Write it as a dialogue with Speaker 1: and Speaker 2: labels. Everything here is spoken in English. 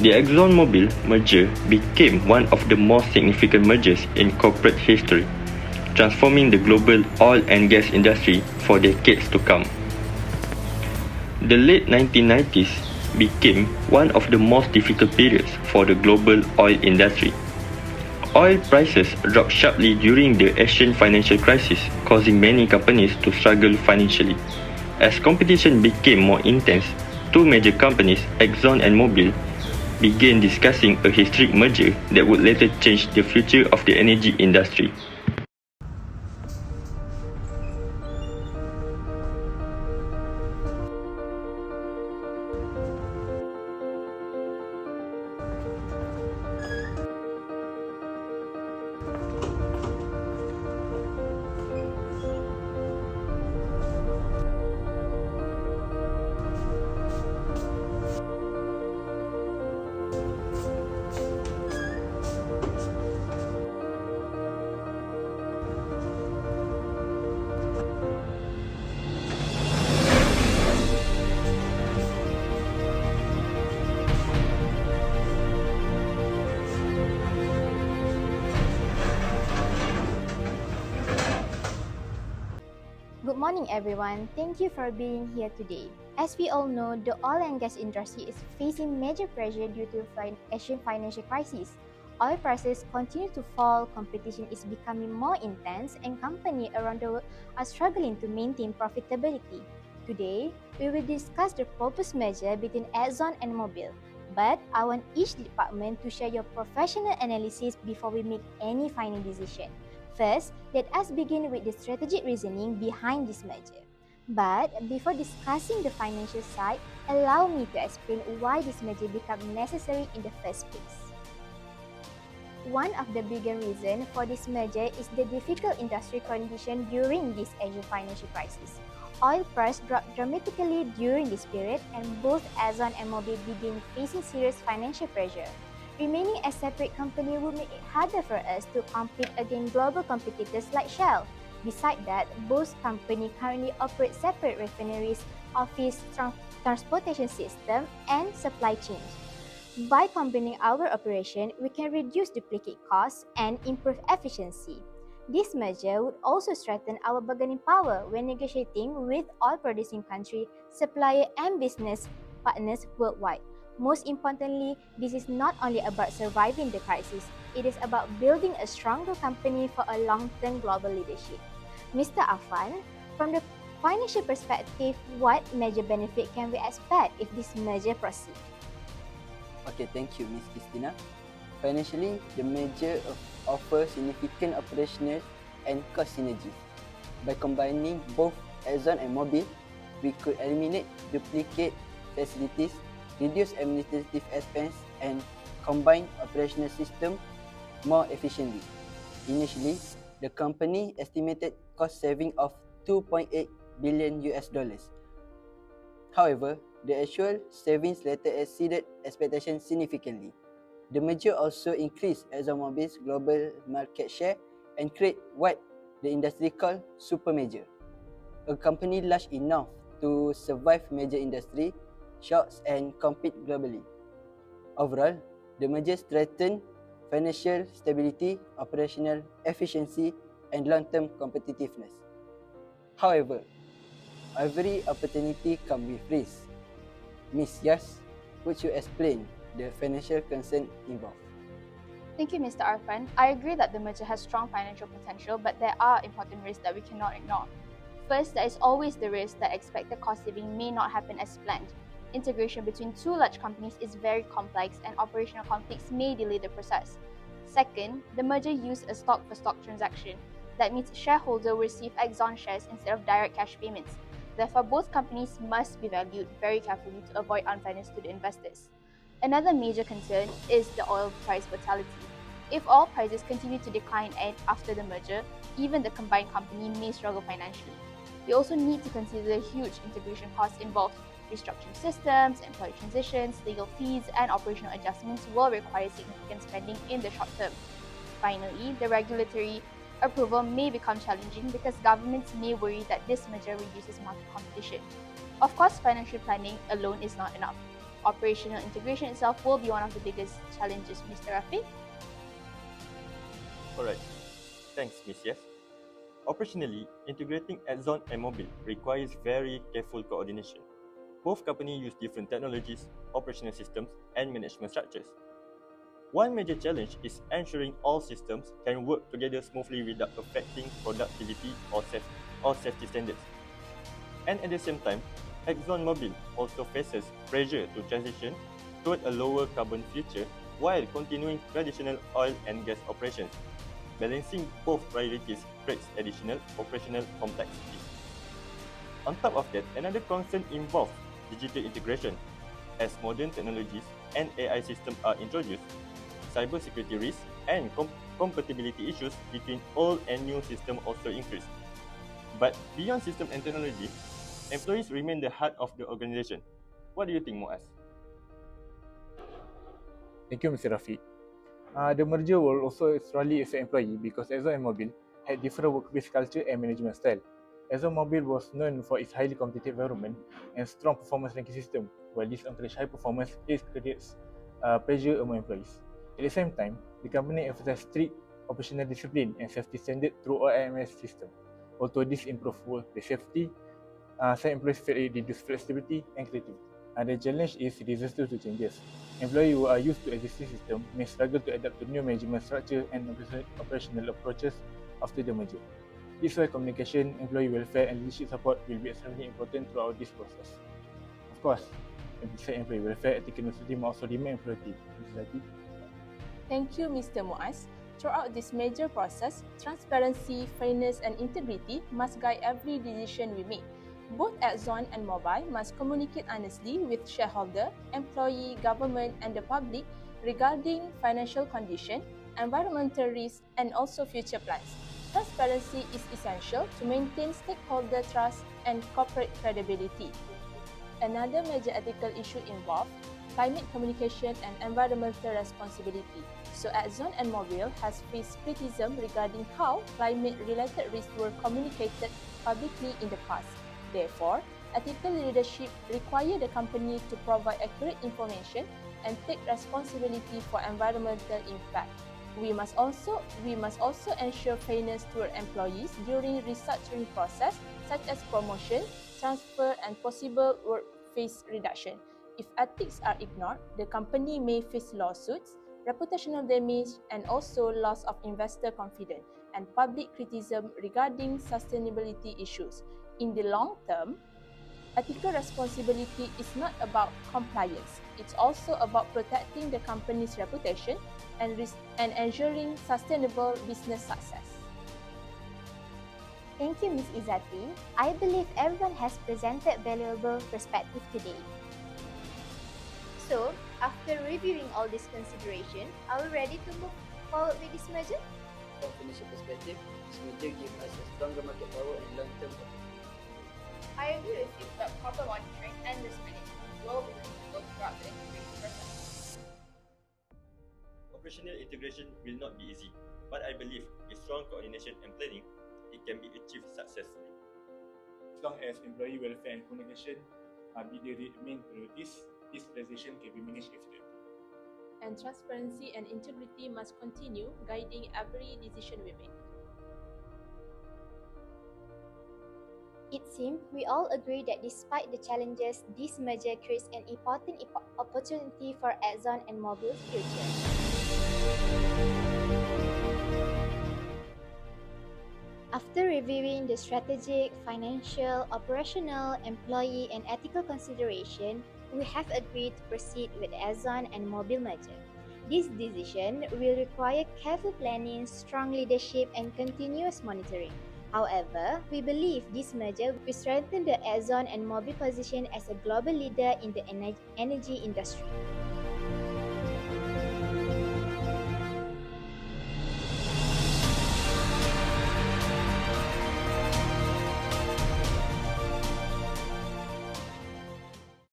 Speaker 1: The Exxonmobil merger became one of the most significant mergers in corporate history, transforming the global oil and gas industry for decades to come. The late 1990s became one of the most difficult periods for the global oil industry. Oil prices dropped sharply during the Asian financial crisis, causing many companies to struggle financially. As competition became more intense, two major companies, Exxon and Mobil, began discussing a historic merger that would later change the future of the energy industry.
Speaker 2: Good morning, everyone. Thank you for being here today. As we all know, the oil and gas industry is facing major pressure due to Asian financial crisis. Oil prices continue to fall, competition is becoming more intense, and companies around the world are struggling to maintain profitability. Today, we will discuss the proposed merger between Exxon and Mobil. But I want each department to share your professional analysis before we make any final decision. First, let us begin with the strategic reasoning behind this merger. But before discussing the financial side, allow me to explain why this merger became necessary in the first place. One of the bigger reasons for this merger is the difficult industry condition during this Asian financial crisis. Oil price dropped dramatically during this period, and both Exxon and Mobil began facing serious financial pressure. Remaining as separate company will make it harder for us to compete against global competitors like Shell. Besides that, both companies currently operate separate refineries, office, transportation system, and supply chains. By combining our operation, we can reduce duplicate costs and improve efficiency. This merger would also strengthen our bargaining power when negotiating with oil-producing countries, suppliers, and business partners worldwide. Most importantly, this is not only about surviving the crisis, it is about building a stronger company for a long-term global leadership. Mr. Afan, from the financial perspective, what major benefit can we expect if this merger proceeds?
Speaker 3: Okay, thank you, Ms. Christina. Financially, the merger offers significant operational and cost synergies. By combining both Exxon and Mobil, we could eliminate duplicate facilities, reduce administrative expense, and combine operational system more efficiently. Initially, the company estimated cost saving of 2.8 billion US dollars. However, the actual savings later exceeded expectations significantly. The merger also increased ExxonMobil's global market share and create what the industry called super major, a company large enough to survive major industry shocks and compete globally. Overall, the merger strengthened financial stability, operational efficiency, and long-term competitiveness. However, every opportunity comes with risk. Ms. Yas, would you explain the financial concern involved?
Speaker 4: Thank you, Mr. Arfan. I agree that the merger has strong financial potential, but there are important risks that we cannot ignore. First, there is always the risk that expected cost saving may not happen as planned. Integration between two large companies is very complex and operational conflicts may delay the process. Second, the merger used a stock-for-stock transaction. That means shareholders will receive Exxon shares instead of direct cash payments. Therefore, both companies must be valued very carefully to avoid unfairness to the investors. Another major concern is the oil price volatility. If oil prices continue to decline after the merger, even the combined company may struggle financially. We also need to consider the huge integration costs involved. Restructuring systems, employee transitions, legal fees, and operational adjustments will require significant spending in the short term. Finally, the regulatory approval may become challenging because governments may worry that this merger reduces market competition. Of course, financial planning alone is not enough. Operational integration itself will be one of the biggest challenges, Mr. Rafiq.
Speaker 1: Alright, thanks Miss Yes. Operationally, integrating Exxon and Mobil requires very careful coordination. Both companies use different technologies, operational systems, and management structures. One major challenge is ensuring all systems can work together smoothly without affecting productivity or safety standards. And at the same time, ExxonMobil also faces pressure to transition toward a lower carbon future while continuing traditional oil and gas operations. Balancing both priorities creates additional operational complexity. On top of that, another concern involves digital integration. As modern technologies and AI systems are introduced, cybersecurity risks and compatibility issues between old and new systems also increase. But beyond system and technology, employees remain the heart of the organization. What do you think, Muaz?
Speaker 5: Thank you, Mr. Rafiq. The merger will also strongly affect employees because ExxonMobil had different workplace culture and management style. ExxonMobil was known for its highly competitive environment and strong performance ranking system, while this encourages high performance creates pressure among employees. At the same time, the company emphasized strict operational discipline and safety standards through OMS system. Although this improved workplace safety, some employees felt it reduced flexibility and creativity. The challenge is resistance to changes. Employees who are used to existing systems may struggle to adapt to new management structure and operational approaches after the merger. This is why communication, employee welfare, and leadership support will be extremely important throughout this process. Of course, besides employee welfare, ethical necessity must also remain a priority.
Speaker 6: Thank you, Mr. Muaz. Throughout this major process, transparency, fairness, and integrity must guide every decision we make. Both Exxon and Mobil must communicate honestly with shareholder, employee, government, and the public regarding financial condition, environmental risks, and also future plans. Transparency is essential to maintain stakeholder trust and corporate credibility. Another major ethical issue involved climate communication and environmental responsibility. So Exxon and Mobil has faced criticism regarding how climate-related risks were communicated publicly in the past. Therefore, ethical leadership requires the company to provide accurate information and take responsibility for environmental impact. We must also ensure fairness to our employees during restructuring process, such as promotion, transfer, and possible workforce reduction. If ethics are ignored, the company may face lawsuits, reputational damage, and also loss of investor confidence and public criticism regarding sustainability issues. In the long term, ethical responsibility is not about compliance. It's also about protecting the company's reputation and ensuring sustainable business success.
Speaker 2: Thank you, Ms. Izzati. I believe everyone has presented valuable perspective today. So, after reviewing all this consideration, are we ready to move forward with this merger?
Speaker 3: From financial perspective, this merger gives us a stronger market power and long-term opportunity.
Speaker 4: I agree with you that proper monitoring and risk management will be critical throughout the integration process.
Speaker 1: Operational integration will not be easy, but I believe with strong coordination and planning, it can be achieved successfully.
Speaker 5: As long as employee welfare and communication be the main priorities, this transition can be managed effectively.
Speaker 6: And transparency and integrity must continue guiding every decision we make.
Speaker 2: It seems we all agree that despite the challenges, this merger creates an important opportunity for Exxon and Mobil's future. After reviewing the strategic, financial, operational, employee, and ethical consideration, we have agreed to proceed with Exxon and Mobil merger. This decision will require careful planning, strong leadership, and continuous monitoring. However, we believe this merger will strengthen the Exxon and Mobil position as a global leader in the energy industry.